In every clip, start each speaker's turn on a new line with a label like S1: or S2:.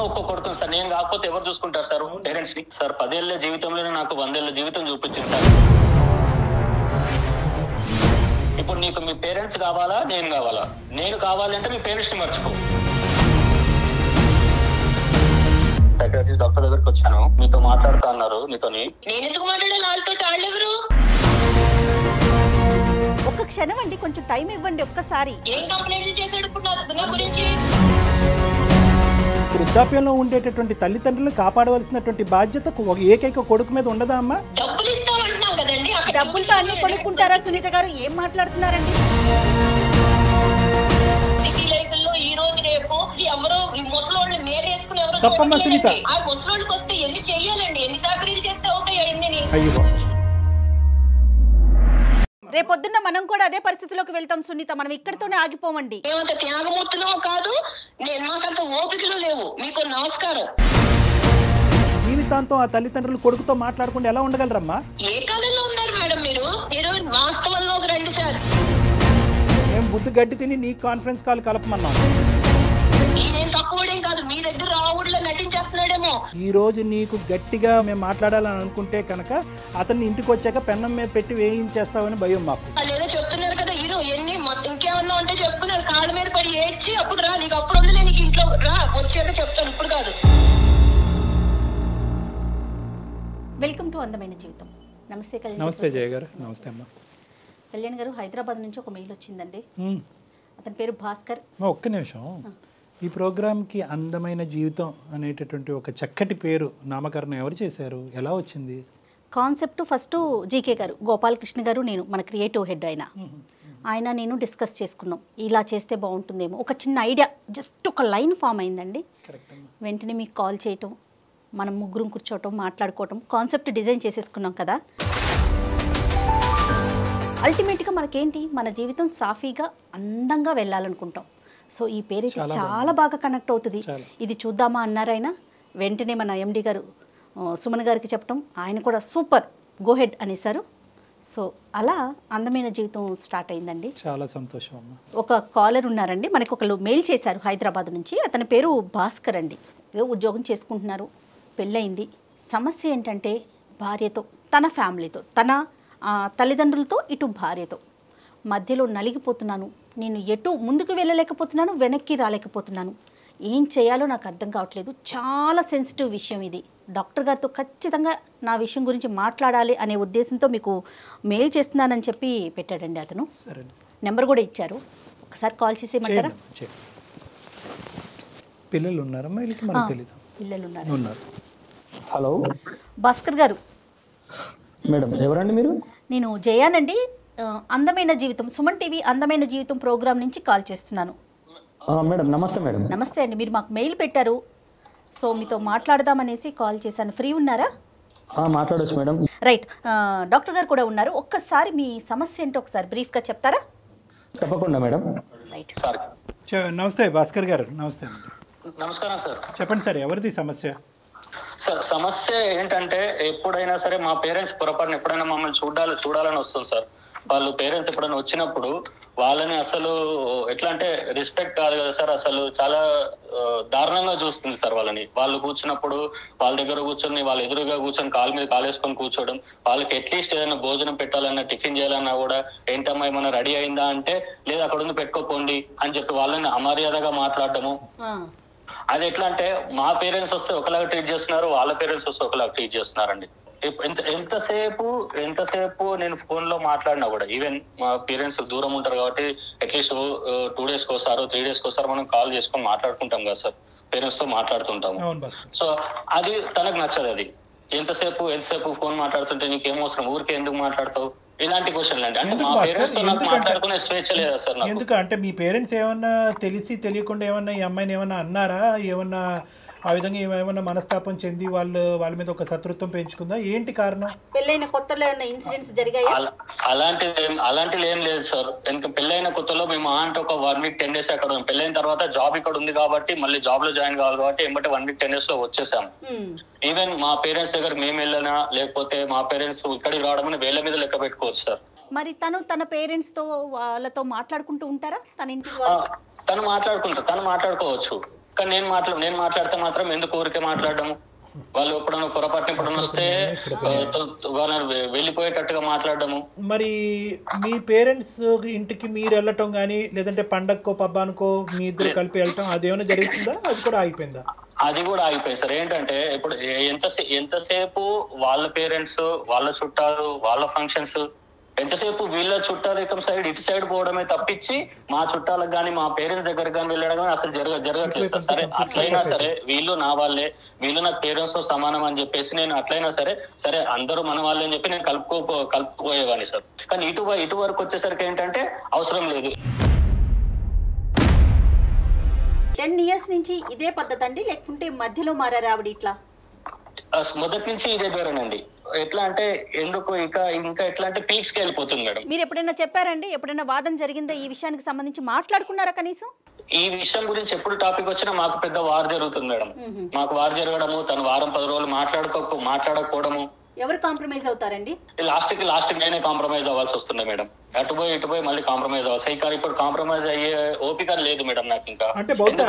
S1: ఒక్క కొడుకుని సార్. నేను కాకపోతే ఎవరు చూసుకుంటారు సార్ పేరెంట్స్ ని? సార్ 10 ఏళ్ల జీవితంలోనే నాకు 100 ఏళ్ల జీవితం చూపించింది సార్. ఇప్పుడు నీకు మీ పేరెంట్స్ కావాలా, నేను కావాలా? నేను కావాలంటే మీ పేరెంట్స్ ని మర్చిపో. సైకియాట్రిస్ట్ డాక్టర్ దగ్గరికి వచ్చాను, మీతో మాట్లాడుతా అన్నారు. మీతోని
S2: నేను ఎందుకు మాట్లాడాలి? వాళ్ళతో వాళ్ళెవరు?
S3: ఒక్క క్షణం అండి, కొంచెం టైం ఇవ్వండి ఒక్కసారి.
S2: ఏం కంప్లైంట్ చేశాడు ఇప్పుడు నా గురించి?
S4: వృద్ధాప్యంలో ఉండేటటువంటి తల్లిదండ్రులు కాపాడవలసినటువంటి బాధ్యత ఏకైక కొడుకు మీద ఉండదా అమ్మా?
S2: డబ్బులు ఇస్తామంటున్నాం కదండి.
S3: డబ్బులతో అన్ని కొనుక్కుంటారా సునీత గారు? ఏం మాట్లాడుతున్నారండి?
S2: సిటీ లైఫ్ లో ఈ రోజు రేపు ఎవరో ముసలోళ్ళు మేరేసుకుని ఎవరో
S4: తప్పమ్మా సునీత.
S2: ఆ ముసలోళ్ళకి వస్తే ఎన్ని చెయ్యాలండి? ఎన్ని చాకరీలు చేస్తే అవుతాయి అన్ని?
S4: అయ్యో,
S3: రేపొద్దున్న మనం కూడా అదే పరిస్థితిలోకి వెళ్తాం సునీత. మనం ఇక్కడితోనే ఆగిపోమండి.
S2: మేమంత త్యాగమూర్తులో కాదు, నేను మాకంత ఓపికలు లేవు. మీకు నమస్కారం.
S4: జీవితాంతం ఆ తల్లిదండ్రులు కొడుకుతో మాట్లాడకుండా ఎలా ఉండగలరమ్మా?
S2: ఏ కాలంలో ఉన్నారు మేడం మీరు? మీరు వాస్తవంలోకి రండి సార్.
S4: మేము బుద్ధి గడ్డి తిని నీ కాన్ఫరెన్స్ కాల్ కలపమన్నాం.
S2: నేనేం తక్కువడేం కాదు, మీ దగ్గర రావుడిలో నటించేస్తున్నాడేమో.
S4: ఈ రోజు నీకు గట్టిగా మేము మాట్లాడాలని అనుకుంటే కనుక అతన్ని ఇంటికి వచ్చాక పెన్నం మీద పెట్టి వేయించేస్తావని భయం మాకు.
S2: లేదో చెప్తున్నారు కదా, ఇరు ఎన్ని ఇంకేమన్నా ఉంటే చెప్పుకున్నారు. కాళ్ళ మీద పడి ఏడ్చి అప్పుడు రా, నీకు అప్పుడు ఉంది, నీకు ఇంట్లో రా, వచ్చాక చెప్తాను, ఇప్పుడు కాదు.
S3: వెల్కమ్ టు అందమైన జీవితం. నమస్తే కళ్యాణ్.
S4: నమస్తే జయ గారు. నమస్తే అమ్మా.
S3: కళ్యాణ్ గారు, హైదరాబాద్ నుంచి ఒక మెయిల్ వచ్చిందండి. అతని పేరు భాస్కర్.
S4: ఒక్క నిమిషం. ఈ ప్రోగ్రామ్కి అందమైన జీవితం అనేటటువంటి ఒక చక్కటి పేరు నామకరణం ఎవరు చేశారు? ఎలా వచ్చింది
S3: కాన్సెప్ట్? ఫస్ట్ జీకే గారు, గోపాలకృష్ణ గారు, నేను, మన క్రియేటివ్ హెడ్ ఆయన నేను డిస్కస్ చేసుకున్నాం. ఇలా చేస్తే బాగుంటుందేమో, ఒక చిన్న ఐడియా, జస్ట్ ఒక లైన్ ఫామ్ అయిందండి. వెంటనే మీకు కాల్ చేయటం, మనం ముగ్గురం కూర్చోవటం, మాట్లాడుకోవటం, కాన్సెప్ట్ డిజైన్ చేసేసుకున్నాం కదా. అల్టిమేట్గా మనకేంటి, మన జీవితం సాఫీగా అందంగా వెళ్ళాలనుకుంటాం. సో ఈ పేరు చాలా బాగా కనెక్ట్ అవుతుంది. ఇది చూద్దామా అన్నారు ఆయన. వెంటనే మన ఎండి గారు సుమన్ గారికి చెప్పటం, ఆయన కూడా సూపర్, గో హెడ్ అనేసారు. సో అలా అందమైన జీవితం స్టార్ట్ అయిందండి.
S4: చాలా సంతోషం అమ్మా.
S3: ఒక కాలర్ ఉన్నారండి, మనకు ఒకళ్ళు మెయిల్ చేశారు హైదరాబాద్ నుంచి. అతని పేరు భాస్కర్ అండి. ఉద్యోగం చేసుకుంటున్నారు, పెళ్ళయింది. సమస్య ఏంటంటే భార్యతో, తన ఫ్యామిలీతో, తన తల్లిదండ్రులతో, ఇటు భార్యతో మధ్యలో నలిగిపోతున్నాను. నేను ఎటు ముందుకు వెళ్ళలేకపోతున్నాను, వెనక్కి రాలేకపోతున్నాను. ఏం చేయాలో నాకు అర్థం కావట్లేదు. చాలా సెన్సిటివ్ విషయం ఇది. డాక్టర్ గారితో ఖచ్చితంగా నా విషయం గురించి మాట్లాడాలి అనే ఉద్దేశంతో మీకు మెయిల్ చేస్తున్నానని చెప్పి పెట్టాడండి అతను. నెంబర్ కూడా ఇచ్చారు, ఒకసారి కాల్ చేసేయమంటారా?
S4: పిల్లలు ఉన్నారమ్మా?
S3: పిల్లలు
S4: ఉన్నారు.
S5: హలో
S3: భాస్కర్ గారు.
S5: మేడం, ఎవరండి మీరు?
S3: నేను జయానండి, అందమైన జీవితం, సుమన్ టీవీ అందమైన జీవితం ప్రోగ్రామ్ నుంచి కాల్ చేస్తున్నాను.
S5: మేడం నమస్తే. మేడం
S3: నమస్తే అండి. మీరు మాకు మెయిల్ పెట్టారు, సో మీతో మాట్లాడదామనేసి కాల్ చేశాను. ఫ్రీ ఉన్నారా?
S5: మాట్లాడొచ్చు మేడం.
S3: రైట్. డాక్టర్ గారు కూడా ఉన్నారు. ఒక్కసారి మీ సమస్య ఏంటో ఒకసారి బ్రీఫ్గా చెప్తారా?
S5: తప్పకుండా మేడం.
S3: రైట్.
S4: నమస్తే భాస్కర్ గారు. నమస్తే.
S1: నమస్కారం సార్.
S4: చెప్పండి సార్, ఎవరిది సమస్య?
S1: సార్ సమస్య ఏంటంటే, ఎప్పుడైనా సరే మా పేరెంట్స్ పొరపాటున ఎప్పుడైనా మమ్మల్ని చూడాలని వస్తుంది సార్. వాళ్ళు పేరెంట్స్ ఎప్పుడైనా వచ్చినప్పుడు వాళ్ళని అసలు ఎట్లా అంటే రెస్పెక్ట్ కాదు కదా సార్, అసలు చాలా దారుణంగా చూస్తుంది సార్ వాళ్ళని. వాళ్ళు కూర్చున్నప్పుడు వాళ్ళ దగ్గర కూర్చొని, వాళ్ళ ఎదురుగా కూర్చొని కాలు మీద కాలేసుకొని కూర్చోవడం, వాళ్ళకి అట్లీస్ట్ ఏదైనా భోజనం పెట్టాలన్నా, టిఫిన్ చేయాలన్నా కూడా ఏంటమ్మా ఏమన్నా రెడీ అయిందా అంటే, లేదు అక్కడ ఉంది పెట్టుకోపోండి అని చెప్పి వాళ్ళని అమర్యాదగా మాట్లాడటము. అది ఎట్లా అంటే, మా పేరెంట్స్ వస్తే ఒకలాగా ట్రీట్ చేస్తున్నారు, వాళ్ళ పేరెంట్స్ వస్తే ఒకలాగా ట్రీట్ చేస్తున్నారండి. ఎంతసేపు నేను ఫోన్ లో మాట్లాడినా కూడా, ఈవెన్ మా పేరెంట్స్ దూరం ఉంటారు కాబట్టి అట్లీస్ట్ 2 days కోసారో 3 days కోసారో మనం కాల్ చేసుకొని మాట్లాడుకుంటాం కదా సార్, పేరెంట్స్ తో మాట్లాడుతుంటాము. సో అది తనకు నచ్చదు. అది ఎంతసేపు ఫోన్ మాట్లాడుతుంటే నీకేం అవసరం, ఊరికే ఎందుకు మాట్లాడతావు, ఇలాంటి క్వశ్చన్లు అండి. అంటే మా పేరెంట్స్ తో నాకు మాట్లాడుకునే స్వేచ్ఛ లేదా సార్?
S4: ఎందుకు అంటే మీ పేరెంట్స్ ఏమన్నా తెలిసి తెలియకుండా ఏమన్నా ఈ అమ్మాయిని ఏమన్నా అన్నారా? ఏమన్నా ఆ విధంగా ఏమైనా మనస్తాపం చెంది వాళ్ళ మీద ఒక శత్రుత్వం పెంచుకుందా? ఏంటి కారణం?
S3: పెళ్ళైన కొత్తలో ఏమైనా ఇన్సిడెంట్స్ జరిగాయా?
S1: అలాంటిది ఏం లేదు సార్. ఎందుకంటే పెళ్ళైన కొత్తలో మేము అంటే ఒక 1 week 10 days అక్కడ ఉన్నాం. పెళ్ళైన తర్వాత జాబ్ ఇక్కడ ఉంది కాబట్టి మళ్ళీ జాబ్ లో జాయిన్ కావాలి కాబట్టి ఏమంటే 1 week 10 days లో వచ్చేసాం. ఈవెన్ మా పేరెంట్స్ దగ్గర మేము వెళ్ళినా, లేకపోతే మా పేరెంట్స్ ఇక్కడికి రావడం వేళ్ళ మీద లెక్క పెట్టుకోవచ్చు సార్.
S3: మరి తన పేరెంట్స్ తో వాళ్ళతో మాట్లాడుకుంటూ ఉంటారా? తన ఇంటికి
S1: తను మాట్లాడుకోవచ్చు. కానీ నేను మాట్లాడితే మాత్రం ఎందుకు ఊరికే మాట్లాడము, వాళ్ళు ఎప్పుడైనా పొరపాటున ఎప్పుడైనా వస్తే వాళ్ళని వెళ్ళిపోయేటట్టుగా మాట్లాడము.
S4: మరి మీ పేరెంట్స్ ఇంటికి మీరు వెళ్ళటం కానీ లేదంటే పండగకో పబ్బానికో మీ ఇద్దరు కలిపి వెళ్ళటం అదేమైనా జరుగుతుందా? అది కూడా ఆగిపోయిందా?
S1: అది కూడా ఆగిపోయింది సార్. ఏంటంటే ఇప్పుడు ఎంతసేపు వాళ్ళ పేరెంట్స్, వాళ్ళ చుట్టాలు, వాళ్ళ ఫంక్షన్స్, ఎంతసేపు వీళ్ళ చుట్టాలు సైడ్ ఇటు సైడ్ పోవడమే తప్పించి మా చుట్టాలకు కానీ మా పేరెంట్స్ దగ్గరకు కానీ వెళ్ళడం కానీ అసలు జరగట్లేదు సార్. సరే అట్లయినా సరే వీళ్ళు నా వాళ్ళే, వీళ్ళు నాకు పేరెంట్స్ తో సమానం అని చెప్పేసి నేను అట్లయినా సరే అందరూ మన వాళ్ళే అని చెప్పి నేను కలుపుకోపోయేవాడిని సార్. కానీ ఇటు వరకు వచ్చేసరికి ఏంటంటే అవసరం లేదు.
S3: 10 years నుంచి ఇదే పద్ధతి అండి, లేకుంటే మధ్యలో మారారు ఆవిడ ఇట్లా?
S1: మొదటి నుంచి ఇదే ధోరణండి. ఎట్లా అంటే ఎందుకు ఇంకా ఎట్లా అంటే పీక్స్ కి వెళ్ళిపోతుంది మేడం.
S3: మీరు ఎప్పుడైనా చెప్పారండి? ఎప్పుడైనా వాదన జరిగిందా ఈ విషయానికి సంబంధించి? మాట్లాడుకున్నారా కనీసం?
S1: ఈ విషయం గురించి ఎప్పుడు టాపిక్ వచ్చినా మాకు పెద్ద వార్ జరుగుతుంది మేడం. మాకు వార్ జరగడము, తను వారం 10 రోజులు మాట్లాడకపోవడము.
S3: ఎవరు కాంప్రమైజ్ అవుతారండి?
S1: లాస్ట్ కి నేనే కాంప్రమైజ్ అవ్వాల్సి వస్తుంది మేడం. ఇటు పోయి మళ్ళీ కాంప్రమైజ్ అవ్వాలి. కానీ ఇప్పుడు కాంప్రమైజ్ అయ్యే ఓపిక లేదు మేడం నాకు ఇంకా.
S4: అంటే బహుశా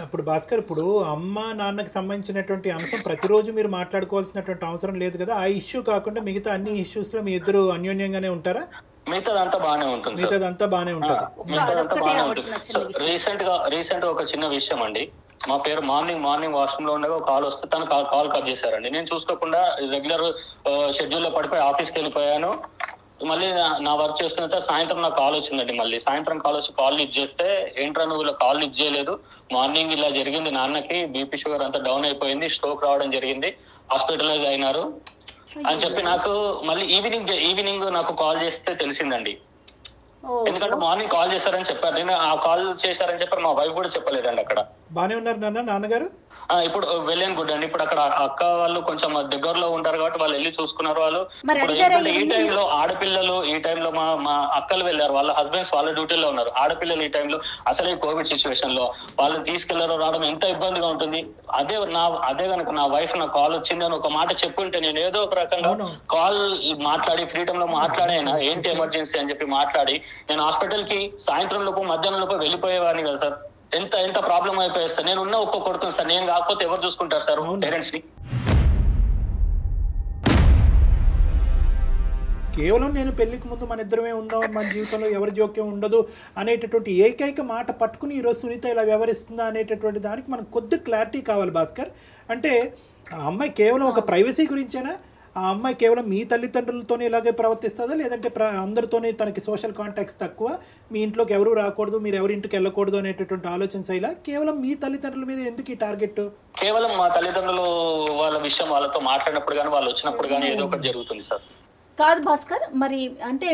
S4: ఇప్పుడు భాస్కర్, ఇప్పుడు అమ్మ నాన్నకి సంబంధించినటువంటి అంశం ప్రతిరోజు మీరు మాట్లాడుకోవాల్సినటువంటి అవసరం లేదు కదా. ఆ ఇష్యూ కాకుండా మిగతా అన్ని ఇష్యూస్ లో మీ ఇద్దరు అన్యోన్యంగానే ఉంటారా?
S1: మిగతాదంతా బాగానే ఉంటుంది. రీసెంట్ గా ఒక చిన్న విషయం అండి. మా పేరు మార్నింగ్ వాష్రూమ్ లో ఉండగా కాల్ వస్తే తను కాల్ కట్ చేశారండి. నేను చూసుకోకుండా రెగ్యులర్ షెడ్యూల్ లో పడిపోయి ఆఫీస్కి వెళ్ళిపోయాను. మళ్ళీ నా వర్క్ చేసుకున్న తర్వాత సాయంత్రం నాకు కాల్ వచ్చిందండి. మళ్ళీ సాయంత్రం కాల్ వచ్చి కాల్ లిఫ్ట్ చేస్తే, ఏంట్రా నువ్వు ఇలా కాల్ లిఫ్ట్ చేయలేదు, మార్నింగ్ ఇలా జరిగింది, నాన్నకి బీపీ షుగర్ అంతా డౌన్ అయిపోయింది, స్ట్రోక్ రావడం జరిగింది, హాస్పిటలైజ్ అయినారు అని చెప్పి నాకు మళ్ళీ ఈవినింగ్ నాకు కాల్ చేస్తే తెలిసిందండి. ఎందుకంటే మార్నింగ్ కాల్ చేశారని చెప్పారు. నేను ఆ కాల్ చేశారని చెప్పారు, మా వైఫ్ కూడా చెప్పలేదండి. అక్కడ
S4: బానే ఉన్నారు నాన్నగారు?
S1: ఇప్పుడు వెల్ అండ్ గుడ్ అండి. ఇప్పుడు అక్కడ అక్క వాళ్ళు కొంచెం దగ్గరలో ఉంటారు కాబట్టి వాళ్ళు వెళ్ళి చూసుకున్నారు. వాళ్ళు ఈ టైంలో ఆడపిల్లలు, ఈ టైంలో మా అక్కలు వెళ్ళారు, వాళ్ళ హస్బెండ్స్ వాళ్ళ డ్యూటీలో ఉన్నారు. ఆడపిల్లలు ఈ టైంలో అసలే కోవిడ్ సిచ్యువేషన్ లో వాళ్ళని తీసుకెళ్లారు రావడం ఎంత ఇబ్బందిగా ఉంటుంది. అదే కనుక నా వైఫ్ నా కాల్ వచ్చింది అని ఒక మాట చెప్పుంటే నేను ఏదో ఒక రకంగా కాల్ మాట్లాడి ఫ్రీడమ్ లో మాట్లాడైనా ఏంటి ఎమర్జెన్సీ అని చెప్పి మాట్లాడి నేను హాస్పిటల్ కి సాయంత్రం లోపు మధ్యాహ్నం లోపు వెళ్ళిపోయేవాడిని కదా సార్. ఎంత ప్రాబ్లం అయిపోయింది సార్. నేను ఉన్న ఒక్క కొడుకుని సార్, నేను కాకపోతే ఎవరు చూసుకుంటారు సార్ పేరెంట్స్ ని?
S4: కేవలం నేను పెళ్లికి ముందు మన ఇద్దరమే ఉందాం, మన జీవితంలో ఎవరి జోక్యం ఉండదు అనేటటువంటి ఏకైక మాట పట్టుకుని ఈరోజు సునీత ఇలా వ్యవహరిస్తుందా అనేటటువంటి దానికి మనకు కొద్ది క్లారిటీ కావాలి భాస్కర్. అంటే ఆ అమ్మాయి కేవలం ఒక ప్రైవసీ గురించేనా? ఆ అమ్మాయి కేవలం మీ తల్లిదండ్రులతోనే ఇలాగే ప్రవర్తిస్తుందా, లేదంటే అందరితోనే తనకి సోషల్ కాంటాక్ట్స్ తక్కువ, మీ ఇంట్లోకి ఎవరు రాకూడదు, మీరు ఎవరింటికి వెళ్ళకూడదు అనేటటువంటి ఆలోచన శైలా? కేవలం మీ తల్లిదండ్రుల మీద ఎందుకు ఈ టార్గెట్?
S1: కేవలం మా తల్లిదండ్రులు వాళ్ళ విషయం వాళ్ళతో మాట్లాడినప్పుడు కానీ వాళ్ళు వచ్చినప్పుడు కానీ ఏదో ఒకటి జరుగుతుంది సార్.
S3: కాదు భాస్కర్, మరి అంటే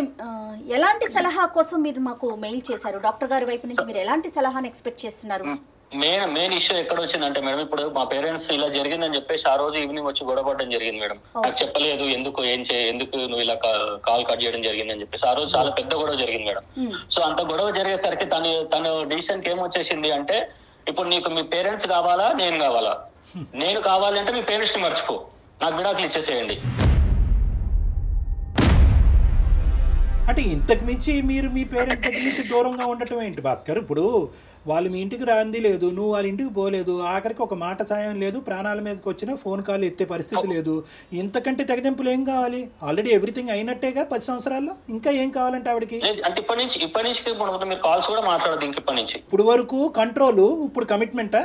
S3: ఎలాంటి సలహా కోసం మీరు మాకు మెయిల్ చేశారు? డాక్టర్ గారి వైపు నుంచి మీరు ఎలాంటి సలహాను ఎక్స్పెక్ట్ చేస్తున్నారు?
S1: మెయిన్ ఇష్యూ ఎక్కడ వచ్చిందంటే మేడం, ఇప్పుడు మా పేరెంట్స్ ఇలా జరిగిందని చెప్పేసి ఆ రోజు ఈవినింగ్ వచ్చి గొడవపడడం జరిగింది మేడం. నాకు చెప్పలేదు, ఎందుకు నువ్వు ఇలా కాల్ కట్ చేయడం జరిగిందని చెప్పేసి ఆ రోజు చాలా పెద్ద గొడవ జరిగింది మేడం. సో అంత గొడవ జరిగేసరికి తను డిసిషన్ ఏమొచ్చేసింది అంటే, ఇప్పుడు నీకు మీ పేరెంట్స్ కావాలా నేను కావాలా? నేను కావాలి అంటే మీ పేరెంట్స్ ని మర్చిపో, నాకు విడాకులు ఇచ్చేసేయండి.
S4: అంటే ఇంతకు మించి మీరు మీ పేరెంట్స్ దగ్గర నుంచి దూరంగా ఉండటం ఏంటి భాస్కర్? ఇప్పుడు వాళ్ళు మీ ఇంటికి రాంది లేదు, నువ్వు వాళ్ళ ఇంటికి పోలేదు, ఆఖరికి ఒక మాట సాయం లేదు, ప్రాణాల మీదకి వచ్చినా ఫోన్ కాల్ ఎత్తే పరిస్థితి లేదు. ఇంతకంటే తెగదెంపులు ఏం కావాలి? ఆల్రెడీ ఎవ్రీథింగ్ అయినట్టేగా 10 సంవత్సరాల్లో, ఇంకా ఏం కావాలంటే ఆవిడకి?
S1: అంటే ఇప్పటి నుంచి మీరు కాల్స్ కూడా మాట్లాడదు ఇంక ఇప్పటి నుంచి.
S4: ఇప్పుడు వరకు కంట్రోల్, ఇప్పుడు కమిట్మెంటా?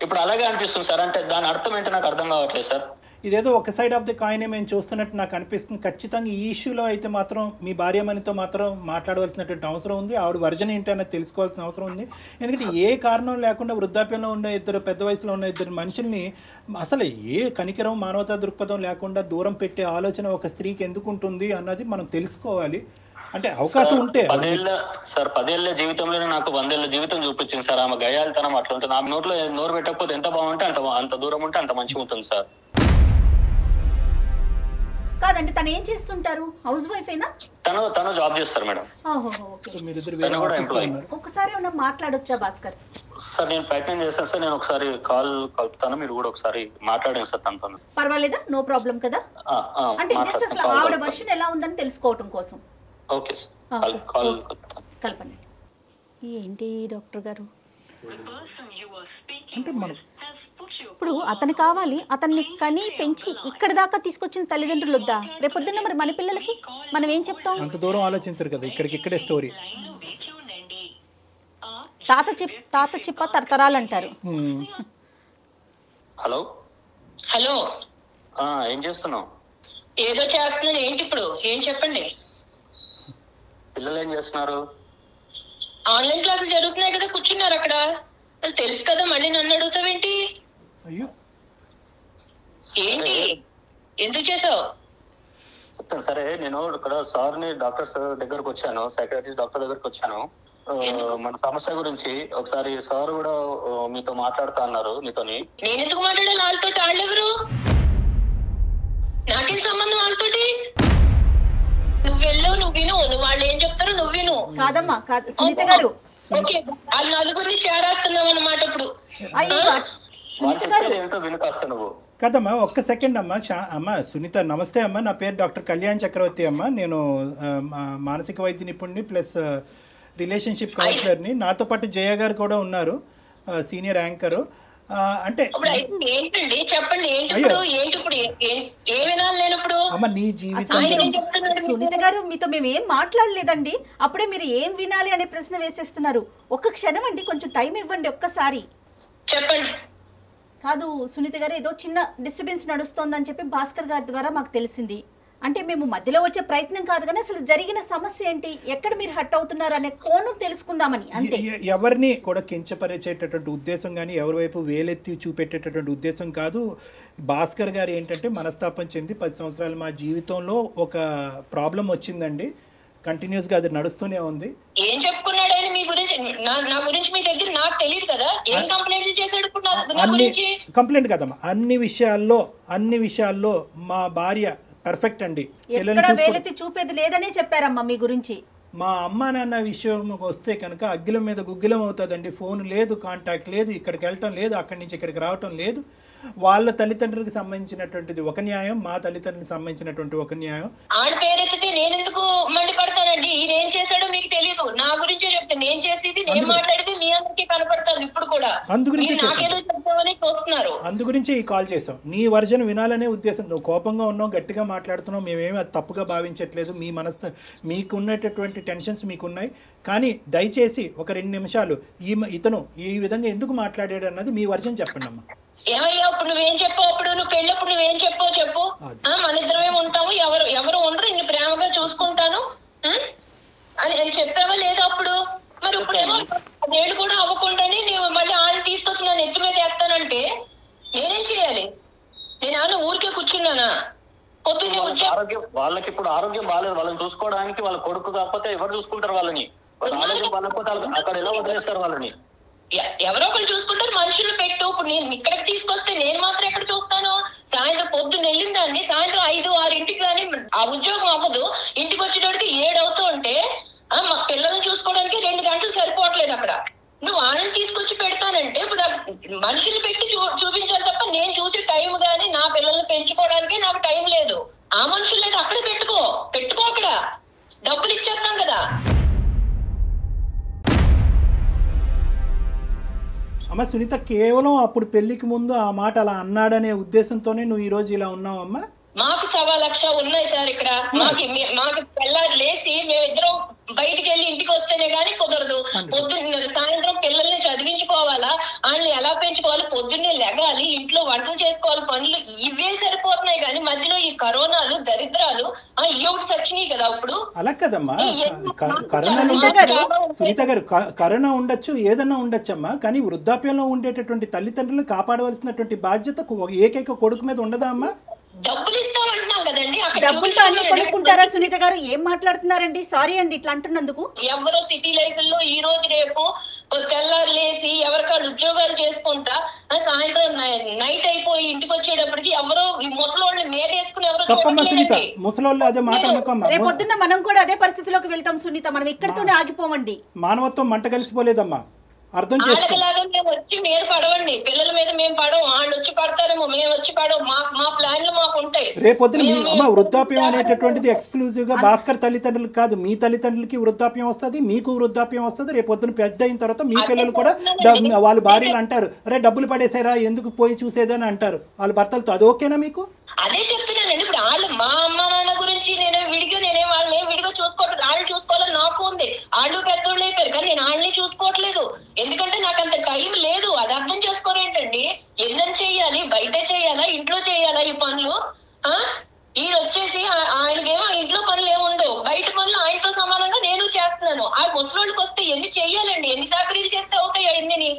S1: ఇప్పుడు అలాగే అనిపిస్తుంది సార్. అంటే దాని అర్థం ఏంటో నాకు అర్థం కావట్లేదు సార్.
S4: ఇదేదో ఒక సైడ్ ఆఫ్ ది కాయిన్ మేము చూస్తున్నట్టు నాకు అనిపిస్తుంది. ఖచ్చితంగా ఈ ఇష్యూలో అయితే మాత్రం మీ భార్యమణితో మాత్రం మాట్లాడవలసినటువంటి అవసరం ఉంది. ఆవిడ వర్జన్ ఏంటి అన్నది తెలుసుకోవాల్సిన అవసరం ఉంది. ఎందుకంటే ఏ కారణం లేకుండా వృద్ధాప్యంలో ఉన్న పెద్ద వయసులో ఉన్న ఇద్దరు మనుషుల్ని అసలు ఏ కనికరం, మానవతా దృక్పథం లేకుండా దూరం పెట్టే ఆలోచన ఒక స్త్రీకి ఎందుకు ఉంటుంది అన్నది మనం తెలుసుకోవాలి. అంటే అవకాశం ఉంటే
S1: 10 ఏళ్ల జీవితంలోనే నాకు 100 ఏళ్ల జీవితం చూపించింది సార్. ఆమె గయాలతనం అట్లా ఉంటుంది. ఆమె నోట్లో నోరు పెట్టకపోతే ఎంత బాగుంటే అంత దూరం ఉంటే అంత మంచిగా ఉంటుంది సార్.
S3: కాదండి, తను ఏం చేస్తుంటారు? హౌస్ వైఫ్ అయినా?
S1: తను జాబ్ చేస్తారు మేడం.
S3: ఒకసారి ఏమన్నా మాట్లాడొచ్చా భాస్కర్?
S1: సార్ నేను ప్రయత్నం చేస్తాను సార్. నేను ఒకసారి కాల్ కలుపుతాను, మీరు కూడా ఒకసారి మాట్లాడండి సార్ తనతో.
S3: పర్వాలేదా? నో ప్రాబ్లం కదా? అంటే జస్ట్ అసలు ఆవిడ వర్షన్ ఎలా ఉందని తెలుసుకోవటం కోసం.
S1: ఓకే సార్,
S3: కలపండి. ఏంటి డాక్టర్ గారు?
S4: అంటే మనం
S3: ఇప్పుడు అతను కావాలి, అతన్ని కని పెంచి ఇక్కడ దాకా తీసుకొచ్చిన తల్లిదండ్రులు వద్దా? రేపొద్దున్న మరి మన పిల్లలకి మనం ఏం చెప్తాం?
S4: అంత దూరం ఆలోచించరు కదా, ఇక్కడే స్టోరీ.
S3: తాత చిప్ప తరతరాలు అంటారు.
S1: హలో
S2: హలో,
S1: ఏం చేస్తున్నావు?
S2: ఏదో చేస్తున్నాను. ఏంటి ఇప్పుడు? ఏం చెప్పండి.
S1: పిల్లలు ఏం చేస్తున్నారు?
S2: ఆన్లైన్ క్లాసులు జరుగుతున్నాయి కదా, కూర్చున్నారు అక్కడ. వాళ్ళు తెలుసు కదా, మళ్ళీ నన్ను అడుగుతావేంటి?
S4: అయ్యో
S2: ఏంటి, ఎందుకు చేసావు?
S1: చెప్తాను సరే. నేను ఇక్కడ సార్ని డాక్టర్స్ దగ్గరకు వచ్చాను, సైకాట్రిస్ట్ డాక్టర్ దగ్గరకు వచ్చాను. మన సమస్య గురించి ఒకసారి సార్ కూడా మీతో మాట్లాడుతా అన్నారు. మీతోని
S2: నేను ఎందుకు మాట్లాడాలి వాళ్ళతో? వాళ్ళెవరు? నాకేం సంబంధం వాళ్ళతోటి? నువ్వు వెళ్ళవు, నువ్వు విను. నువ్వు వాళ్ళు ఏం చెప్తారో నువ్వు విను.
S3: కాదమ్మా, కాదు సునీత గారు.
S2: ఓకే, ఆ నలుగురిని చేరేస్తున్నావు అన్నమాట ఇప్పుడు.
S3: అయ్యో సునీత గారు
S1: ఏంటో వినుకాస్తా నువ్వు.
S4: కదమ్మా, ఒక్క సెకండ్ అమ్మా. అమ్మ సునీత, నమస్తే అమ్మ. నా పేరు డాక్టర్ కళ్యాణ్ చక్రవర్తి అమ్మ. నేను మానసిక వైద్య నిపుణుడిని ప్లస్ రిలేషన్షిప్ కౌన్సిలర్ని. నాతో పాటు జయ గారు కూడా ఉన్నారు, సీనియర్ యాంకరు. అంటే
S2: ఏంటండి చెప్పండి, ఏంటి ఇప్పుడు? ఏం వినాలి నేను ఇప్పుడు?
S4: అమ్మ నీ జీవితం
S3: సునీత గారు, మీతో మేము ఏం మాట్లాడలేదండి. అప్పుడే మీరు ఏం వినాలి అనే ప్రశ్న వేసేస్తున్నారు. ఒక్క క్షణం అండి, కొంచెం టైం ఇవ్వండి ఒక్కసారి.
S2: చెప్పండి.
S3: కాదు సునీత గారు, ఏదో చిన్న డిస్టర్బెన్స్ నడుస్తోందని చెప్పి భాస్కర్ గారి ద్వారా మాకు తెలిసింది. అంటే మేము మధ్యలో వచ్చే ప్రయత్నం కాదు, కానీ అసలు జరిగిన సమస్య ఏంటి, ఎక్కడ మీరు హట్ అవుతున్నారు అనే కోణం తెలుసుకుందామని అంతే.
S4: ఎవరిని కూడా కించపరిచేటటువంటి ఉద్దేశం కానీ ఎవరి వైపు వేలెత్తి చూపెట్టేటటువంటి ఉద్దేశం కాదు. భాస్కర్ గారు ఏంటంటే మనస్తాపం చెంది 10 సంవత్సరాలు మా జీవితంలో ఒక ప్రాబ్లం వచ్చిందండి. కంటిన్యూస్ గా అది నడుస్తూనే ఉంది.
S2: ఏం చెప్పుకున్నాడు ఆయన మీ గురించి? నా గురించి మీ దగ్గర నాకు తెలియదు కదా. ఏం కంప్లైంట్ చేశాడు ఇప్పుడు నా గురించి?
S4: కంప్లైంట్ కదమ్మా, అన్ని విషయాల్లో మా భార్య పర్ఫెక్ట్ అండి.
S3: ఎక్కడ వేలెత్తి చూపేది లేదనే చెప్పారమ్మా మీ గురించి.
S4: మా అమ్మ నాన్న విషయం వస్తే కనుక అగ్గిలం మీద గుగ్గిలం అవుతుందండి. ఫోన్ లేదు, కాంటాక్ట్ లేదు, ఇక్కడికి వెళ్ళటం లేదు, అక్కడి నుంచి ఇక్కడికి రావటం లేదు. వాళ్ళ తల్లిదండ్రులకు సంబంధించినటువంటిది ఒక న్యాయం, మా తల్లిదండ్రులకు సంబంధించినటువంటి ఒక న్యాయం.
S2: ఆడ పేరెత్తితే నేను ఎందుకు మండిపడతానండి? ఈయన ఏం చేశాడో మీకు తెలియదు, నా గురించే చెప్తే. నేను చేసేది, నేను మాట్లాడేది మీ అందరికీ కనపడతాను ఇప్పుడు కూడా. నాకేదో చెప్తామని చూస్తున్నారు.
S4: అందు గురించే ఈ కాల్ చేసాం. నీ వర్జన్ వినాలనే ఉద్దేశం. నువ్వు కోపంగా ఉన్నావు, గట్టిగా మాట్లాడుతున్నావు, మేమేమి అది తప్పుగా భావించట్లేదు. మీ మనసు మీకు ఉన్నటువంటి టెన్షన్స్ మీకున్నాయి. కానీ దయచేసి ఒక 2 నిమిషాలు ఇతను ఈ విధంగా ఎందుకు మాట్లాడాడు అన్నది మీ వర్జన్ చెప్పండి అమ్మా.
S2: ఏమయ్యా ఇప్పుడు నువ్వేం చెప్పావు? అప్పుడు నువ్వు పెళ్ళప్పుడు నువ్వేం చెప్పావు చెప్పు. మన ఇద్దరమే ఉంటాము, ఎవరు ఉండరు, ఇన్ని ప్రేమగా చూసుకుంటాను అని చెప్పావా లేదా అప్పుడు? మరి ఇప్పుడేమో 10 కూడా అవ్వకుండానే నువ్వు మళ్ళీ ఆళ్ళు తీసుకొచ్చి నన్ను ఎత్తి మీద ఎత్తానంటే నేనేం చేయాలి? నేను ఊరికే కూర్చున్నానా? పొద్దున్నే
S1: ఆరోగ్యం వాళ్ళకి ఇప్పుడు ఆరోగ్యం బాగాలేదు. వాళ్ళని చూసుకోవడానికి వాళ్ళ కొడుకు కాకపోతే ఎవరు చూసుకుంటారు వాళ్ళని? ఆరోగ్యం బాగాలేకపోతే అక్కడ ఎలా వదిలేస్తారు వాళ్ళని?
S2: ఎవరో ఒకరు చూసుకుంటారు. మనుషులు పెట్టు. ఇప్పుడు నేను ఇక్కడికి తీసుకొస్తే నేను మాత్రం ఎక్కడ చూస్తాను? సాయంత్రం పొద్దున్న వెళ్ళిన దాన్ని సాయంత్రం 5, 6 కానీ ఆ ఉద్యోగం అవ్వదు. ఇంటికి వచ్చేటోడికి 7 అవుతూ ఉంటే మా పిల్లల్ని చూసుకోవడానికి 2 గంటలు సరిపోవట్లేదు అక్కడ. నువ్వు వాళ్ళని తీసుకొచ్చి పెడతానంటే ఇప్పుడు మనుషులు పెట్టి చూపించాలి తప్ప నేను చూసే టైం గానీ నా పిల్లల్ని పెంచుకోవడానికి నాకు టైం లేదు. ఆ మనుషులు లేదు, అక్కడే పెట్టుకో అక్కడ డబ్బులు ఇచ్చేస్తాం కదా.
S4: అమ్మ సునీత, కేవలం అప్పుడు పెళ్లికి ముందు ఆ మాట అలా అన్నాడనే ఉద్దేశంతోనే నువ్వు ఈ రోజు ఇలా ఉన్నావు అమ్మా?
S2: మాకు 1,00,000 ఉన్నాయి సార్ ఇక్కడ. మాకు పిల్లలు లేచి మేమిద్దరం బయటికి వెళ్ళి ఇంటికి వస్తేనే గానీ కుదరదు. పొద్దున్న సాయంత్రం పిల్లల్ని చదివించుకోవాలా, వాళ్ళని ఎలా పెంచుకోవాలి, పొద్దున్నే లెగాలి, ఇంట్లో వంటలు చేసుకోవాలి, పనులు ఇవే సరిపోతున్నాయి. కానీ మధ్యలో ఈ కరోనాలు, దరిద్రాలు ఇవి సచ్చినాయి కదా. ఇప్పుడు
S4: అలా కదమ్మా, కరోనా సునీత గారు, కరోనా ఉండొచ్చు, ఏదన్నా ఉండొచ్చమ్మా, కానీ వృద్ధాప్యంలో ఉండేటటువంటి తల్లిదండ్రులను కాపాడవలసినటువంటి బాధ్యత ఏకైక కొడుకు మీద ఉండదా అమ్మా?
S2: డబ్బులు ఇస్తామంటున్నాం కదండి.
S3: డబ్బులతో అన్ని కొనుక్కుంటారా సునీత గారు? ఏం మాట్లాడుతున్నారండి? సారీ అండి ఇట్లా అంటున్నందుకు.
S2: ఎవరో సిటీ లైఫ్ లో ఈ రోజు రేపు తెల్లారు లేసి ఎవరికాళ్ళు ఉద్యోగాలు చేసుకుంటా సాయంత్రం నైట్ అయిపోయి ఇంటికి వచ్చేటప్పటికి ఎవరో ముసలోళ్ళు మేరేసుకుని
S4: ముసలోళ్ళు అదే మాట.
S3: రేపొద్దున్న మనం కూడా అదే పరిస్థితిలోకి వెళ్తాం సునీత. మనం ఇక్కడితోనే ఆగిపోమండి.
S4: మానవత్వం మంట కలిసిపోలేదమ్మా. అర్థం చేసుకో.
S2: వాళ్ళకిలాగా మేము వచ్చి మీరు పడవండి, పిల్లల మీద మేము పడవం, వాళ్ళు వచ్చి పడతారేమో, మేము వచ్చి పడవం, మా ప్లాన్లు మాకు ఉంటాయి.
S4: రేపొద్దున అమ్మ వృద్ధాప్యం అనేటటువంటిది ఎక్స్క్లూజివ్ గా భాస్కర్ తల్లిదండ్రులకు కాదు, మీ తల్లిదండ్రులకి వృద్ధాప్యం వస్తుంది, మీకు వృద్ధాప్యం వస్తుంది. రేపొద్దున పెద్ద అయిన తర్వాత మీ పిల్లలు కూడా వాళ్ళ భార్యలు అంటారు, అరే డబ్బులు పడేసారా ఎందుకు పోయి చూసేదని అంటారు వాళ్ళ భర్తలతో. అది ఓకేనా మీకు?
S2: అదే చెప్తున్నానండి. ఇప్పుడు వాళ్ళు మా అమ్మ నాన్న గురించి నేనే వాళ్ళని విడిగా చూసుకోవట్లేదు, వాళ్ళు చూసుకోవాలని నాకు ఉంది. వాళ్ళు పెద్దోళ్ళు అయిపోయారు కానీ నేను వాళ్ళని చూసుకోవట్లేదు, ఎందుకంటే నాకు అంత టైం లేదు. అది అర్థం చేసుకోరేంటండి? ఎన్నని చెయ్యాలి, బయట చెయ్యాలా, ఇంట్లో చెయ్యాలా ఈ పనులు? ఈయన వచ్చేసి ఆయనకేమో ఇంట్లో పనులు ఏముండవు, బయట పనులు ఆయనతో సమానంగా నేను చేస్తున్నాను. ఆ ముసలోళ్ళకి వస్తే ఎన్ని చెయ్యాలండి, ఎన్ని చాకరీలు చేస్తే అవుతాయి ఎన్ని?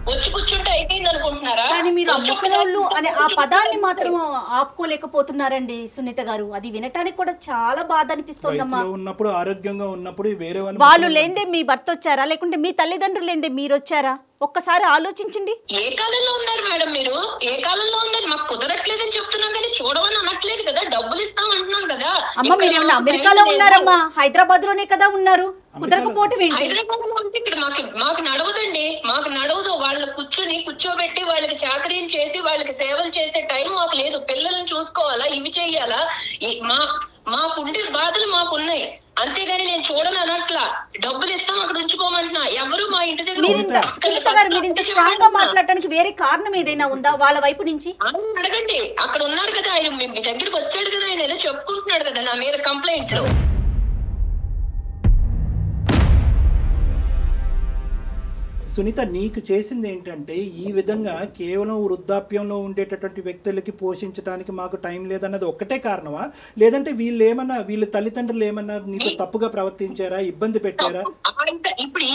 S2: వచ్చి కూర్చుంటే అయిపోయింది అనుకుంటున్నారా?
S3: కానీ మీరు ముసలోళ్ళు అనే ఆ పదాన్ని మాత్రం ఆపుకోలేకపోతున్నారండి సునీత గారు. అది వినటానికి కూడా చాలా బాధ అనిపిస్తుందమ్మా.
S4: ఉన్నప్పుడు ఆరోగ్యంగా ఉన్నప్పుడు వేరే
S3: వాళ్ళు లేందే మీ భర్త వచ్చారా, లేకుంటే మీ తల్లిదండ్రులు లేందే మీరు వచ్చారా? ఒక్కసారి ఆలోచించండి.
S2: ఏ కాలంలో ఉన్నారు మేడం మీరు? ఏ కాలంలో ఉన్నారు? మాకు కుదరట్లేదని చెప్తున్నాం కానీ చూడమని అనట్లేదు కదా, డబ్బులు ఇస్తాం అంటున్నాం కదా.
S3: అమ్మ మీరేమన్నా అమెరికాలో ఉన్నారమ్మా? హైదరాబాద్ లోనే కదా ఉన్నారు. కుదరకపోవటం ఏంటి?
S2: హైదరాబాద్ లో ఉంటే ఇక్కడ మాకు నడవదండి, మాకు నడవదు. వాళ్ళు కూర్చోబెట్టి వాళ్ళకి చాకరీలు చేసి వాళ్ళకి సేవలు చేసే టైం మాకు లేదు. పిల్లల్ని చూసుకోవాలా, ఇవి చెయ్యాలా, మాకుండే బాధలు మాకున్నాయి. అంతేగాని నేను చూడను అనట్లా. డబ్బులు ఇస్తాం అక్కడ ఉంచుకోమంటున్నా. ఎవరు మా ఇంటి దగ్గర
S3: మాట్లాడటానికి వేరే కారణం ఏదైనా ఉందా వాళ్ళ వైపు నుంచి?
S2: అడగండి. అక్కడ ఉన్నారు కదా ఆయన, మీ దగ్గరికి వచ్చాడు కదా ఆయన, ఏదో చెప్పుకుంటున్నాడు కదా నా మీద కంప్లైంట్లు.
S4: సునీత నీకు చేసింది ఏంటంటే ఈ విధంగా కేవలం వృద్ధాప్యంలో ఉండేటటువంటి వ్యక్తులకి పోషించడానికి మాకు టైం లేదన్నది ఒక్కటే కారణమా? లేదంటే వీళ్ళ తల్లిదండ్రులు ఏమన్నా నీకు తప్పుగా ప్రవర్తించారా, ఇబ్బంది పెట్టారా?
S2: ఇప్పుడు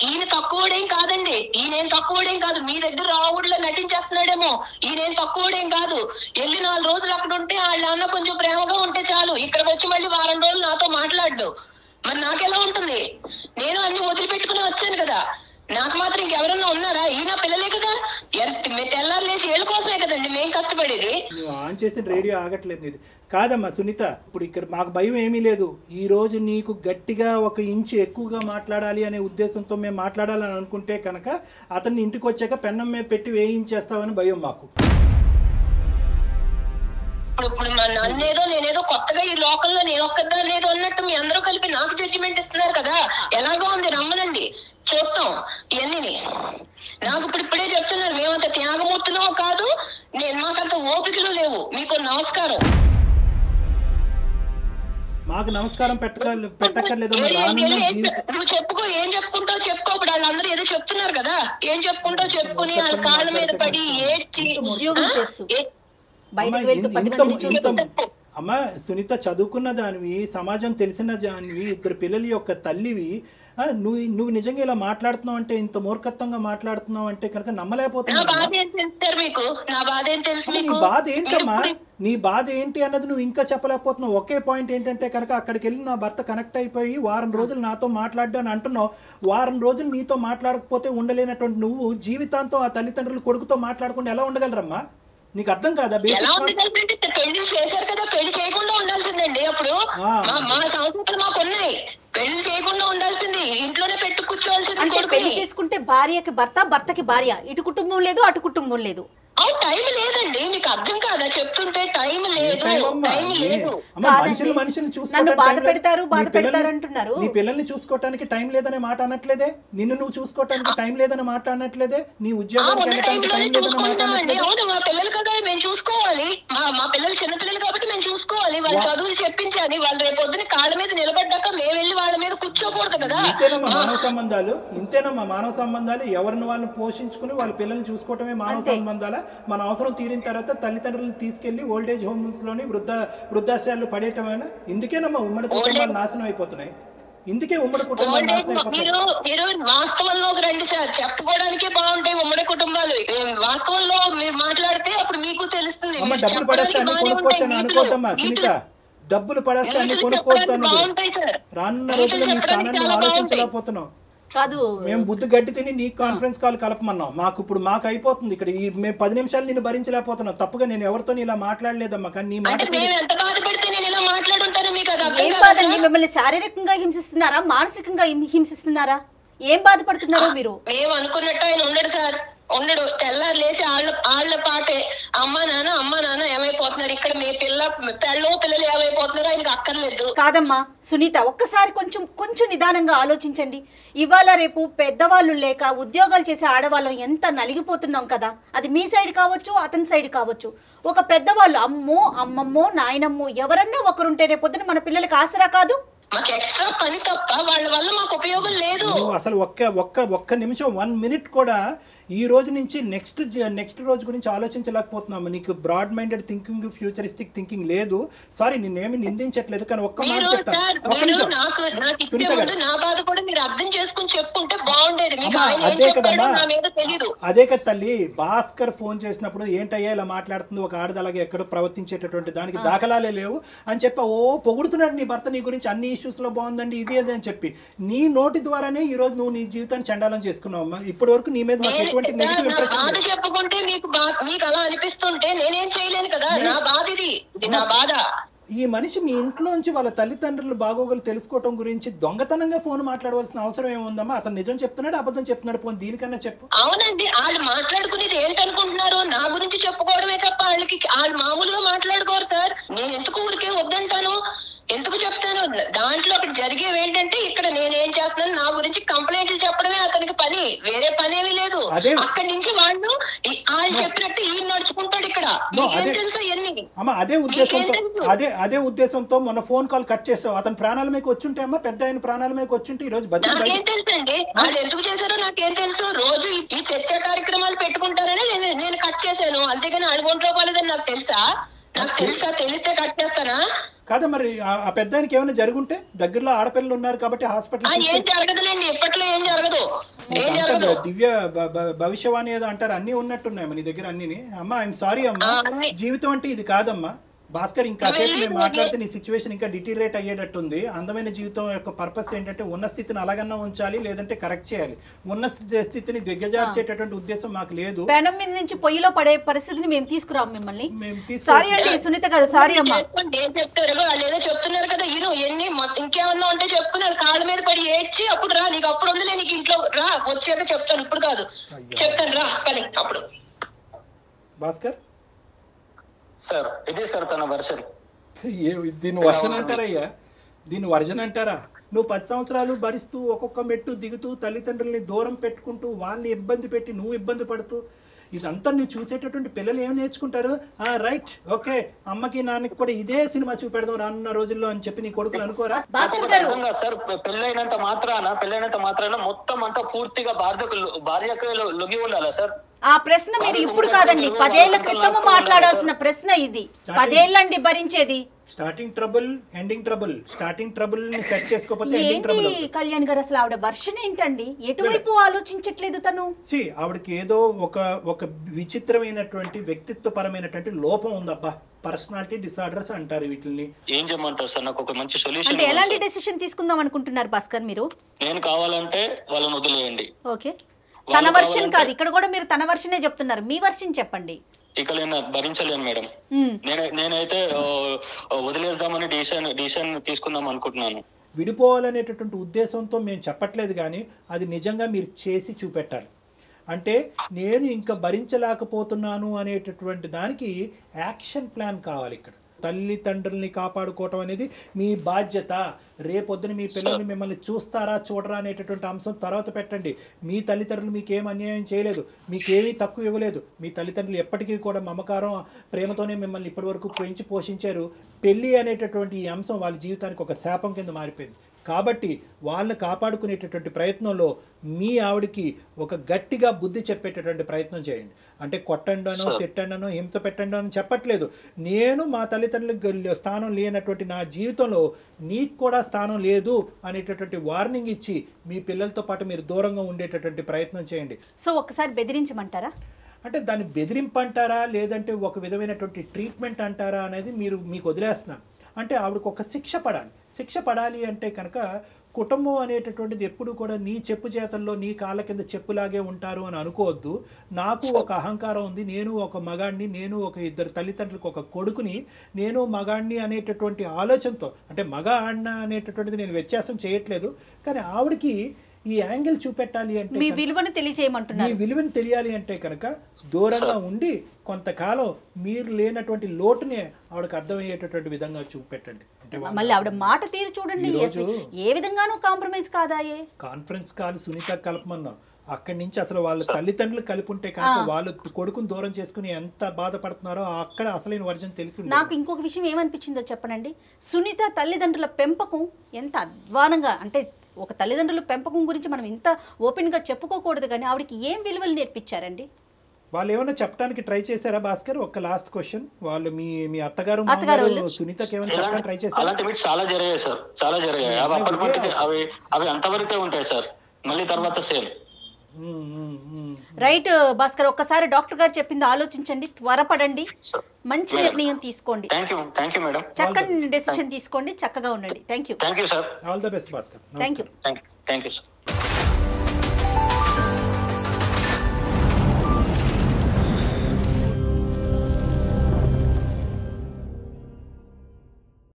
S2: ఈయన తక్కువడేం కాదండి, ఈయనేం తక్కువడేం కాదు. మీ దగ్గర రావుడిలో నటించేస్తున్నాడేమో. ఈయనేం తక్కువడేం కాదు. వెళ్ళి 4 రోజులు అక్కడ ఉంటే వాళ్ళ అన్న కొంచెం ప్రేమగా ఉంటే చాలు, ఇక్కడికి వచ్చి మళ్ళీ వారం రోజులు నాతో మాట్లాడు. మరి నాకెలా ఉంటుంది? నేను అన్ని వదిలిపెట్టుకుని వచ్చాను కదా, నాకు మాత్రం ఇంకెవరన్నా ఉన్నారా? ఈయన పిల్లలే కదా, తెల్లారులేసి ఏళ్ళ కోసమే కదండి మేము కష్టపడేది.
S4: నువ్వు ఆన్ చేసిన రేడియో ఆగట్లేదు ఇది కాదమ్మా సునీత. ఇప్పుడు ఇక్కడ మాకు భయం ఏమీ లేదు. ఈ రోజు నీకు గట్టిగా 1 ఇంచు ఎక్కువగా మాట్లాడాలి అనే ఉద్దేశంతో మేము మాట్లాడాలని అనుకుంటే కనుక అతన్ని ఇంటికి వచ్చాక పెన్నం మీద పెట్టి వేయించేస్తామని భయం మాకు.
S2: ఇప్పుడు నన్నేదో నేనేదో కొత్తగా ఈ లోకంలో నేను ఒక్కదాన్ని ఏదో అన్నట్టు మీ అందరూ కలిపి నాకు జడ్జిమెంట్ ఇస్తున్నారు కదా. ఎలాగో ఉంది, రమ్మనండి చూస్తాం ఇవన్నీ. నాకు ఇప్పుడే చెప్తున్నారు, మేమంత త్యాగమూర్తులో కాదు, మాకంత ఓపికలు లేవు. మీకు నమస్కారం.
S4: మాకు నమస్కారం పెట్టక్కర్లేదు.
S2: నువ్వు చెప్పుకో, ఏం చెప్పుకుంటావు చెప్పుకో. ఇప్పుడు వాళ్ళందరూ ఏదో చెప్తున్నారు కదా, ఏం చెప్పుకుంటావు చెప్పుకుని వాళ్ళ కాళ్ళ మీద పడి ఏడ్చి
S4: అమ్మా సునీత, చదువుకున్న దానివి, సమాజం తెలిసిన దానివి, 2 పిల్లల యొక్క తల్లివి, నువ్వు నిజంగా ఇలా మాట్లాడుతున్నావు అంటే, ఇంత మూర్ఖత్వంగా మాట్లాడుతున్నావు అంటే కనుక నమ్మలేకపోతున్నావు. నీ బాధ ఏంటమ్మా? నీ బాధ ఏంటి అన్నది నువ్వు ఇంకా చెప్పలేకపోతున్నావు. ఒకే పాయింట్ ఏంటంటే కనుక అక్కడికి వెళ్ళి నా భర్త కనెక్ట్ అయిపోయి వారం రోజులు నాతో మాట్లాడ్డాను అంటున్నావు. వారం రోజులు నీతో మాట్లాడకపోతే ఉండలేనటువంటి నువ్వు జీవితాంతం ఆ తల్లిదండ్రులు కొడుకుతో మాట్లాడకుండా ఎలా ఉండగలరమ్మా? నీకు అర్థం కాదా?
S2: పెళ్లి చేశారు కదా, పెళ్లి చేయకుండా ఉండాల్సిందండి. అప్పుడు మా సంస్కృతులు మాకు ఉన్నాయి. పెళ్లి చేయకుండా ఉండాల్సింది, ఇంట్లోనే పెట్టు కూర్చోవాల్సింది.
S3: పెళ్లి చేసుకుంటే భార్యకి భర్త, భర్తకి భార్య, ఇటు కుటుంబం లేదు అటు కుటుంబం లేదు.
S2: టైం లేదండి, మీకు అర్థం కాదా? చెప్తుంటే టైం లేదు.
S3: నన్ను బాధ పెడతారు అంటున్నారు.
S4: నీ పిల్లల్ని చూసుకోవటానికి టైం లేదనే మాట అనట్లేదే, నిన్ను నువ్వు చూసుకోవటానికి టైం లేదనే మాట అనట్లేదే, నీ ఉద్యోగానికి వెళ్ళడానికి టైం లేదనే మాట అనట్లేదే.
S2: అవును, మా పిల్లలు కదా మేము చూసుకోవాలి. మా పిల్లలు చిన్నపిల్లలు కాబట్టి మేము చూసుకోవాలి. వాళ్ళ చదువులు చెప్పించాలి. వాళ్ళు రేపు పొద్దున కాళ్ళ మీద నిలబడ్డాక మేము వెళ్ళి వాళ్ళ మీద కూర్చోకూడదు కదా.
S4: ఇంతేనమ్మా మానవ సంబంధాలు. ఎవరిని వాళ్ళు పోషించుకుని వాళ్ళ పిల్లల్ని చూసుకోవటమే మానవ సంబంధాల. మన అవసరం తీరిన తర్వాత తల్లిదండ్రులను తీసుకెళ్లి ఓల్డేజ్ హోమ్స్ లోని వృద్ధాశ్రయాలు పడేయటమైనా. ఇందుకేనమ్మా ఉమ్మడి కుటుంబాలు నాశనం అయిపోతున్నాయి. ఇందుకే ఉమ్మడి కుటుంబాలు నాశనం అయిపోతున్నాయి.
S2: మీరు వాస్తవంలోకి రండి సార్, చెప్పుకోవడానికే బాగుంటాయి ఉమ్మడి కుటుంబాలు. వాస్తవంలో మీరు మాట్లాడితే అప్పుడు మీకు తెలుస్తుంది.
S4: డబ్బులు పడేస్తే అన్ని కొనుక్కోవచ్చు అని అనుకోద్దమ్మా సునీత. డబ్బులు పడేస్తే అన్ని కొనుక్కోవచ్చు అన్నది రానున్న రోజుల్లో నీ స్థానాన్ని ఆలోచించలేకపోతున్నావు
S3: కాదు.
S4: మేము బుద్ధి గడ్డి తిని నీ కాన్ఫరెన్స్ కాల్ కలపమన్నాం. ఇప్పుడు మాకు అయిపోతుంది ఇక్కడ. మేము 10 నిమిషాలు నిన్ను భరించలేకపోతున్నాం. తప్పుగా నేను ఎవరితో ఇలా మాట్లాడలేదమ్మా, కానీ నీ మాట
S2: మాట్లాడుంటారు, మీకు అది అర్థం
S3: ఏం
S2: కాదా
S3: బాధండి?
S2: సార్?
S3: మిమ్మల్ని శారీరకంగా హింసిస్తున్నారా, మానసికంగా హింసిస్తున్నారా? ఏం బాధపడుతున్నారో మీరు?
S2: మేము అనుకున్నట్టు ఆయన ఉండడు సార్, ఉండడు. తెల్లారు లేచి వాళ్ళ పాటే అమ్మ నాన్న ఏమైపోతున్నారు, ఇక్కడ మీ పిల్లలు ఏమైపోతున్నారు ఆయనకి అక్కర్లేదు.
S3: కాదమ్మా సునీత, ఒక్కసారి కొంచెం నిదానంగా ఆలోచించండి. ఇవాళ రేపు పెద్దవాళ్ళు లేక ఉద్యోగాలు చేసే ఆడవాళ్ళం ఎంత నలిగిపోతున్నాం కదా. అది మీ సైడ్ కావచ్చు, అతని సైడ్ కావచ్చు. ఒక పెద్దవాళ్ళు అమ్మో అమ్మమ్మో నాయనమ్మో ఎవరన్నా ఒకరుంటే రేపొద్దున మన పిల్లలకి ఆసరా కాదు.
S2: మాకు ఎక్స్ట్రా పని తప్ప వాళ్ళ వల్ల మాకు ఉపయోగం లేదు.
S4: అసలు ఒక్క నిమిషం 1 మినిట్ కూడా ఈ రోజు నుంచి నెక్స్ట్ రోజు గురించి ఆలోచించలేకపోతున్నాము. నీకు broad minded thinking, futuristic thinking లేదు. సారీ, నిన్నేమి నిందించట్లేదు, కానీ ఒక్క మాట
S2: నా బాధ కూడా మీరు అర్థం చేసుకుని చెప్పుంటే బాగుండేది. మీకు ఆయన ఏం
S4: అదే
S2: చెప్పాడో
S4: కదమ్మా,
S2: నా మీద తెలీదు.
S4: అదే కదా తల్లి. భాస్కర్ ఫోన్ చేసినప్పుడు ఏంటయ్యా ఇలా మాట్లాడుతుంది, ఒక ఆడది అలాగే ఎక్కడో ప్రవర్తించేటటువంటి దానికి దాఖలాలే లేవు అని చెప్పి పొగుడుతున్నాడు నీ భర్త, నీ గురించి అన్ని ఇష్యూస్ లో బాగుందండి ఇది అది అని చెప్పి. నీ నోటి ద్వారానే ఈ రోజు నువ్వు నీ జీవితాన్ని చండాలం చేసుకున్నావు. ఇప్పటి వరకు నీ మీద మాకు ఎటువంటి నెగిటివ్ ఇంప్రెషన్
S2: బాధ చెప్పుకుంటే మీకు అలా అనిపిస్తుంటే నేనేం చేయలేను కదా. నా బాధ ఇది నా బాధ.
S4: ఈ మనిషి మీ ఇంట్లోంచి వాళ్ళ తల్లిదండ్రులు బాగోగులు తెలుసుకోవటం గురించి దొంగతనంగా ఫోన్ మాట్లాడవలసిన అవసరం ఏముందమ్మా? అతను నిజం చెప్తున్నాడు, అబద్ధం చెప్తున్నాడు, పోనీ దీనికన్నా చెప్పు.
S2: అవునండి, వాళ్ళు మాట్లాడుకునేది ఏంటనుకుంటున్నారు? నా గురించి చెప్పుకోవడమే తప్ప వాళ్ళు మామూలుగా మాట్లాడుకోరు సార్. నేను ఎందుకు ఊరికే వద్దంటాను, ఎందుకు చెప్తాను? దాంట్లో ఒకటి జరిగేవి ఏంటంటే ఇక్కడ నేనేం చేస్తున్నాను, నా గురించి కంప్లైంట్లు చెప్పడమే అతనికి పని, వేరే పని ఏమీ లేదు. అక్కడి నుంచి వాళ్ళు చెప్పినట్టు ఈయన నడుచుకుంటాడు ఇక్కడ. మీకేం తెలుసు ఎన్ని?
S4: అదే ఉద్దేశంతో మొన్న ఫోన్ కాల్ కట్ చేసావు. అతని ప్రాణాల మీకు వచ్చుంటే అమ్మా, పెద్ద ఆయన ప్రాణాల మీకు వచ్చుంటే ఈ రోజు
S2: నాకేం తెలుసండి వాళ్ళు ఎందుకు చేశారో నాకేం తెలుసు. రోజు ఈ చర్చా కార్యక్రమాలు పెట్టుకుంటారని నేను కట్ చేశాను, అంతేగాని అడుగుంట్లో పోలేదని నాకు తెలుసా? తెలిస్తే కట్ చేస్తానా?
S4: కాదా మరి ఆ పెద్దానికి ఏమైనా జరుగుంటే, దగ్గరలో ఆడపిల్లలు ఉన్నారు కాబట్టి హాస్పిటల్
S2: ఏం జరగదులేండి, ఎప్పట్లో ఏం జరగదు.
S4: దివ్య భవిష్యవాణి ఏదో అంటారు, అన్ని ఉన్నట్టున్నాయమ్మా నీ దగ్గర అన్ని. అమ్మా ఐఎమ్ సారీ అమ్మా, జీవితం అంటే ఇది కాదమ్మా. భాస్కర్, ఇంకా సేపు మేము మాట్లాడితే నీ సిచ్యువేషన్ ఇంకా డిటీరియేట్ అయ్యేటట్టుంది. అందమైన జీవితం యొక్క పర్పస్ ఏంటంటే ఉన్న స్థితిని అలాగన్నా ఉంచాలి, లేదంటే కరెక్ట్ చేయాలి. ఉన్న స్థితిని దిగ్గజార్చేటటువంటి ఉద్దేశం మాకు లేదు.
S3: పెనం మీద నుంచి పొయ్యిలో పడే పరిస్థితిని మేము తీసుకురాం మిమ్మల్ని. సారీ అండి సునీత గారు, సారీ అమ్మా.
S2: ఏం చెప్తారు వాళ్ళు ఏదో చెప్తున్నారు కదా, ఎన్ని ఇంకేమన్నా ఉంటే చెప్పుకున్నారు, కాళ్ళ మీద పడి ఏడ్చి అప్పుడు రా, నీకు అప్పుడు ఉంది, నీకు ఇంట్లో రా, వచ్చాక చెప్తాను, ఇప్పుడు కాదు చెప్తాను రా పని అప్పుడు.
S4: భాస్కర్
S1: సార్, ఇదే సార్ తన వర్షన్.
S4: దీన్ని వర్షన్ అంటారయ్యా, దీన్ని వర్జన్ అంటారా? నువ్వు 10 సంవత్సరాలు భరిస్తూ ఒక్కొక్క మెట్టు దిగుతూ తల్లిదండ్రుల్ని దూరం పెట్టుకుంటూ వాళ్ళని ఇబ్బంది పెట్టి నువ్వు ఇబ్బంది పడుతూ ఇదంతా నువ్వు చూసేటటువంటి పిల్లలు ఏమి నేర్చుకుంటారు? రైట్, ఓకే, అమ్మకి నాన్నకి కూడా ఇదే సినిమా చూపెడదాం రానున్న రోజుల్లో అని చెప్పి నీ కొడుకులు అనుకోరా?
S1: సార్, పెళ్ళైనంత మాత్రాన మొత్తం అంతా పూర్తిగా భార్యకు లొంగి ఉండాలా సార్?
S3: ఆ ప్రశ్న మీరు ఇప్పుడు కాదండి, 10 ఏళ్ల క్రితం మాట్లాడాల్సిన ప్రశ్న ఇది. 10 ఏళ్ళండి భరించేది.
S4: Starting trouble, ending trouble. Starting trouble ని సెట్ చేసుకోకపోతే ఎండింగ్ ట్రబుల్.
S3: కళ్యాణ్ గారు అసలు ఆవిడ వర్షన్ ఏంటండి? ఎటువైపు ఆలోచించట్లేదు తను.
S4: ఆవిడకి ఏదో ఒక విచిత్రమైనటువంటి వ్యక్తిత్వపరమైనటువంటి లోపం ఉందబ్బా. పర్సనాలిటీ డిసార్డర్స్ అంటారు వీటిని.
S1: ఏం చేయమంటారు సార్? నాకు ఒక మంచి సొల్యూషన్.
S3: అంటే ఎలాంటి డెసిషన్ తీసుకుందాం అనుకుంటున్నారు భాస్కర్ మీరు?
S1: నేను కావాలంటే వాళ్ళని వదిలేయండి.
S3: ఓకే, తన వర్షన్ కాదు, ఇక్కడ కూడా మీరు తన వర్షనే చెప్తున్నారు. మీ వర్షన్ చెప్పండి.
S1: ఇక నేను భరించలేను మేడం. నేనైతే వదిలేద్దామని డిసిషన్ తీసుకుందాం అనుకుంటున్నాను.
S4: విడిపోవాలనేటటువంటి ఉద్దేశంతో మేము చెప్పట్లేదు, కానీ అది నిజంగా మీరు చేసి చూపెట్టాలి. అంటే నేను ఇంకా భరించలేకపోతున్నాను అనేటటువంటి దానికి యాక్షన్ ప్లాన్ కావాలి. ఇక్కడ తల్లిదండ్రుల్ని కాపాడుకోవటం అనేది మీ బాధ్యత. రేపొద్దున మీ పిల్లల్ని మిమ్మల్ని చూస్తారా చూడరా అనేటటువంటి అంశం తర్వాత పెట్టండి. మీ తల్లిదండ్రులు మీకేం అన్యాయం చేయలేదు, మీకేమీ తక్కువ ఇవ్వలేదు. మీ తల్లిదండ్రులు ఎప్పటికీ కూడా మమకారం ప్రేమతోనే మిమ్మల్ని ఇప్పటి వరకు పెంచి పోషించారు. పెళ్ళి అనేటటువంటి ఈ అంశం వాళ్ళ జీవితానికి ఒక శాపం కింద మారిపోయింది. కాబట్టి వాళ్ళని కాపాడుకునేటటువంటి ప్రయత్నంలో మీ ఆవిడికి ఒక గట్టిగా బుద్ధి చెప్పేటటువంటి ప్రయత్నం చేయండి. అంటే కొట్టండనో తిట్టండనో హింస పెట్టండో అని చెప్పట్లేదు. నేను మా తల్లిదండ్రులకు స్థానం లేనటువంటి నా జీవితంలో నీకు కూడా స్థానం లేదు అనేటటువంటి వార్నింగ్ ఇచ్చి మీ పిల్లలతో పాటు మీరు దూరంగా ఉండేటటువంటి ప్రయత్నం చేయండి.
S3: సో ఒక్కసారి బెదిరించమంటారా?
S4: అంటే దాన్ని బెదిరింపు అంటారా, లేదంటే ఒక విధమైనటువంటి ట్రీట్మెంట్ అంటారా అనేది మీకు వదిలేస్తున్నాను. అంటే ఆవిడకు ఒక శిక్ష పడాలి. శిక్ష పడాలి అంటే కనుక కుటుంబం అనేటటువంటిది ఎప్పుడు కూడా నీ చెప్పు చేతల్లో నీ కాళ్ళ కింద చెప్పులాగే ఉంటారు అని అనుకోవద్దు. నాకు ఒక అహంకారం ఉంది, నేను ఒక మగాడిని, నేను ఒక ఇద్దరు తల్లిదండ్రులకు ఒక కొడుకుని, నేను మగాడిని అనేటటువంటి ఆలోచనతో, అంటే మగ ఆడిన అనేటటువంటిది నేను వ్యత్యాసం చేయట్లేదు, కానీ ఆవిడకి ఈ యాంగిల్ చూపెట్టాలి అంటే,
S3: మీ విలువను తెలియజేయమంటున్నారు.
S4: మీ విలువను తెలియాలి అంటే కనుక దూరంగా ఉండి కొంతకాలం మీరు లేనటువంటి లోటునే ఆవిడకి అర్థమయ్యేటటువంటి విధంగా చూపెట్టండి. అంటే
S3: మళ్ళీ ఆవిడ మాట తీరు చూడండి, ఏ విధంగానూ కాంప్రమైజ్ కాదాయే.
S4: కాన్ఫరెన్స్ కాల్ సునీత కలపమన్నాం, అక్కడి నుంచి అసలు వాళ్ళ తల్లిదండ్రులు కలిపి ఉంటే కనుక వాళ్ళు కొడుకుని దూరం చేసుకుని ఎంత బాధపడుతున్నారో అక్కడ అసలైన వర్జన్ తెలిసి.
S3: నాకు ఇంకొక విషయం ఏమనిపించిందో చెప్పనండి, సునీత తల్లిదండ్రుల పెంపకం ఎంత అధ్వానంగా, అంటే ఒక తల్లిదండ్రుల పెంపకం గురించి మనం ఇంత ఓపెన్గా చెప్పుకోకూడదు, కానీ ఆవిడకి ఏం విలువలు నేర్పించారండి?
S4: వాళ్ళు ఏమైనా చెప్పడానికి ట్రై చేశారా భాస్కర్? ఒక లాస్ట్ క్వశ్చన్, వాళ్ళు మీ అత్తగారు సునీతకి ఏమైనా చెప్పడానికి ట్రై చేశారు?
S1: అలాంటివి చాలా జరిగాయి సార్, చాలా జరిగాయి. అవి అప్పటికి అవి అంతవరకే ఉంటాయి సార్, మళ్ళీ తర్వాత సేమ్.
S3: రైట్ భాస్కర్, ఒక్కసారి డాక్టర్ గారు చెప్పింది ఆలోచించండి, త్వరపడండి, మంచి నిర్ణయం తీసుకోండి.
S1: Thank you madam.
S3: చక్కని డెసిషన్ తీసుకోండి, చక్కగా ఉండండి. Thank you
S1: sir.
S4: All the best Bhaskar.
S3: Thank you
S1: sir.